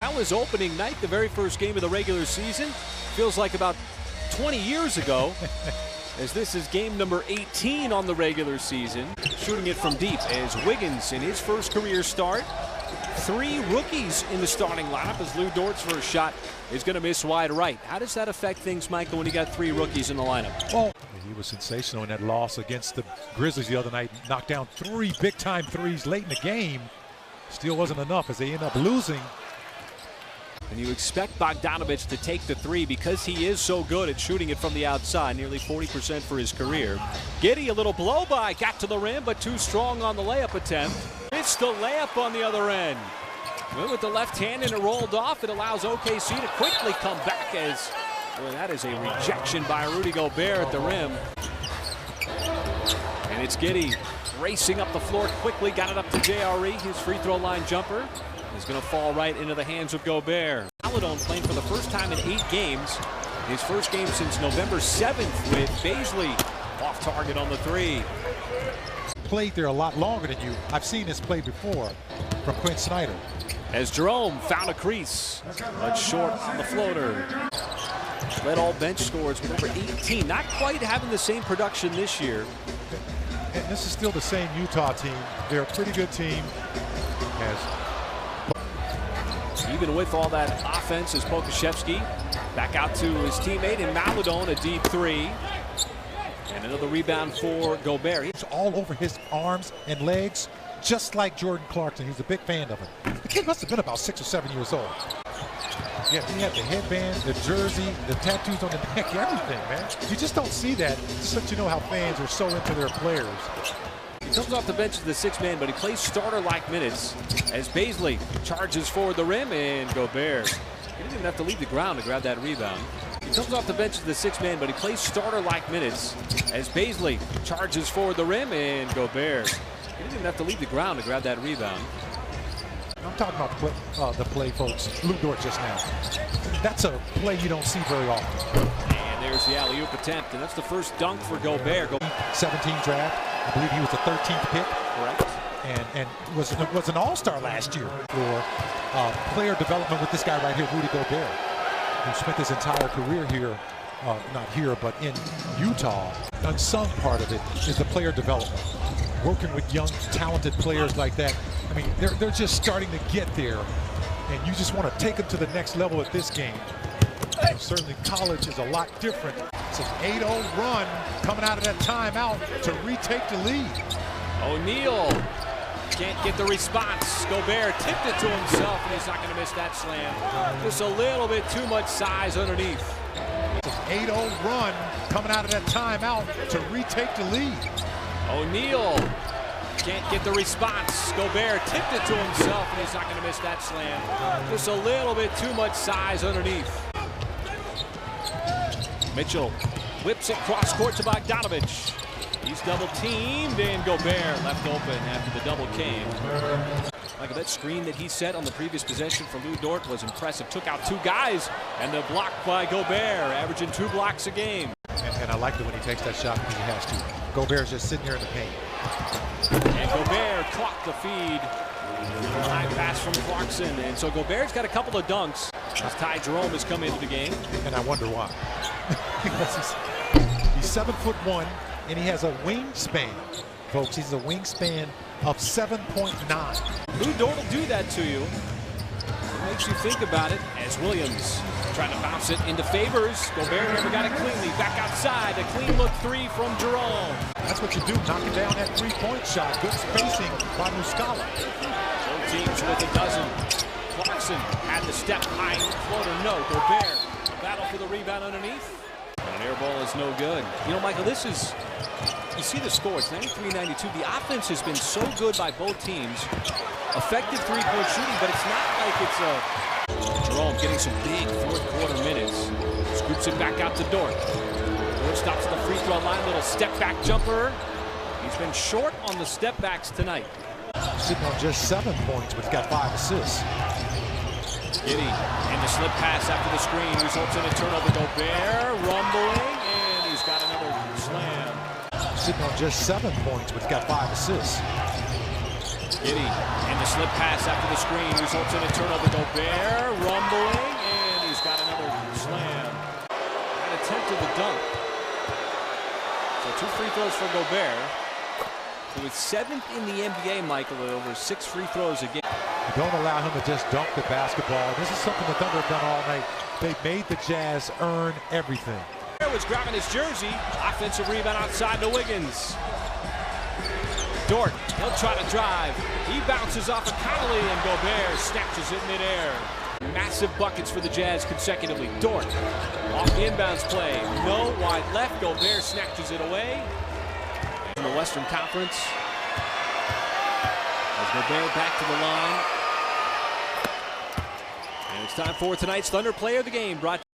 That was opening night, the very first game of the regular season. Feels like about 20 years ago, as this is game number 18 on the regular season. Shooting it from deep as Wiggins in his first career start. 3 rookies in the starting lineup as Lu Dort's first shot is going to miss wide right. How does that affect things, Michael, when you got 3 rookies in the lineup? Well, he was sensational in that loss against the Grizzlies the other night. Knocked down 3 big-time threes late in the game. Still wasn't enough as they end up losing. And you expect Bogdanovic to take the 3 because he is so good at shooting it from the outside, nearly 40% for his career. Giddey, a little blow by, got to the rim, but too strong on the layup attempt. Missed the layup on the other end. Went with the left hand and it rolled off. It allows OKC to quickly come back as, well, that is a rejection by Rudy Gobert at the rim. And it's Giddey racing up the floor quickly, got it up to JRE. His free throw line jumper is going to fall right into the hands of Gobert. Maledon playing for the first time in 8 games. His first game since November 7th with Baisley off target on the 3. Played there a lot longer than you. I've seen this play before from Quinn Snyder. As Jerome found a crease, but short on the floater. Led all bench scores with number 18. Not quite having the same production this year. And this is still the same Utah team. They're a pretty good team. Even with all that offense, is Pokusevski back out to his teammate in Maledon, a deep 3. And another rebound for Gobert. It's all over his arms and legs, just like Jordan Clarkson. He's a big fan of him. The kid must have been about 6 or 7 years old. Yeah, he had the headband, the jersey, the tattoos on the neck, everything, man. You just don't see that. Just let you know how fans are so into their players. He comes off the bench as the 6th man, but he plays starter-like minutes as Baisley charges forward the rim, and Gobert, he didn't even have to leave the ground to grab that rebound. He comes off the bench as the 6th man, but he plays starter-like minutes as Baisley charges forward the rim, and Gobert, he didn't even have to leave the ground to grab that rebound. I'm talking about the play, folks. Lu Dort just now. That's a play you don't see very often. And there's the alley-oop attempt, and that's the first dunk for Gobert. 17 draft. I believe he was the 13th pick. Correct. And was an all-star last year for player development with this guy right here, Rudy Gobert, who spent his entire career here, not here, but in Utah. Unsung part of it is the player development. Working with young, talented players like that. I mean, they're just starting to get there, and you just want to take them to the next level at this game. Certainly college is a lot different. It's an 8-0 run coming out of that timeout to retake the lead. O'Neal can't get the response. Gobert tipped it to himself, and he's not going to miss that slam. Just a little bit too much size underneath. It's an 8-0 run coming out of that timeout to retake the lead. O'Neal can't get the response. Gobert tipped it to himself, and he's not going to miss that slam. Just a little bit too much size underneath. Mitchell whips it cross court to Bogdanovic. He's double teamed, and Gobert left open after the double came. Like that screen that he set on the previous possession for Lu Dort was impressive. Took out 2 guys, and the block by Gobert, averaging 2 blocks a game. And I like it when he takes that shot because he has to. Gobert's just sitting here in the paint. And Gobert caught the feed. High pass from Clarkson, and so Gobert's got a couple of dunks as Ty Jerome has come into the game. And I wonder why. He's 7'1", and he has a wingspan, folks. He's a wingspan of 7.9. Lu Dort will do that to you. It makes you think about it as Williams trying to bounce it into Favors. Gobert never got it cleanly. Back outside, a clean look 3 from Jerome. That's what you do, knocking down that 3-point shot. Good spacing by Muscala. Both teams with a dozen. Clarkson had the step high floater. No, Gobert battle for the rebound underneath. An air ball is no good. You know, Michael, this is, you see the score, it's 93-92. The offense has been so good by both teams. Effective 3-point shooting, but it's not like it's a... Jerome getting some big fourth-quarter minutes. Scoops it back out to Dort. Dort stops at the free throw line, little step-back jumper. He's been short on the step-backs tonight. Sitting on just 7 points, but he's got 5 assists. Giddey, and the slip pass after the screen results in a turnover. Gobert rumbling, and he's got another slam. Sitting on just 7 points, but he's got 5 assists. Giddy, and the slip pass after the screen results in a turnover. Gobert rumbling, and he's got another slam. And attempted the dunk. So 2 free throws for Gobert, who is 7th in the NBA, Michael, at over 6 free throws a game. Don't allow him to just dunk the basketball. This is something the Thunder have done all night. They've made the Jazz earn everything. Was grabbing his jersey. Offensive rebound outside to Wiggins. Dort, he'll try to drive. He bounces off of Connolly, and Gobert snatches it midair. Massive buckets for the Jazz consecutively. Dort off the inbounds play. No, wide left. Gobert snatches it away. In the Western Conference, as Gobert back to the line. And it's time for tonight's Thunder Player of the Game, brought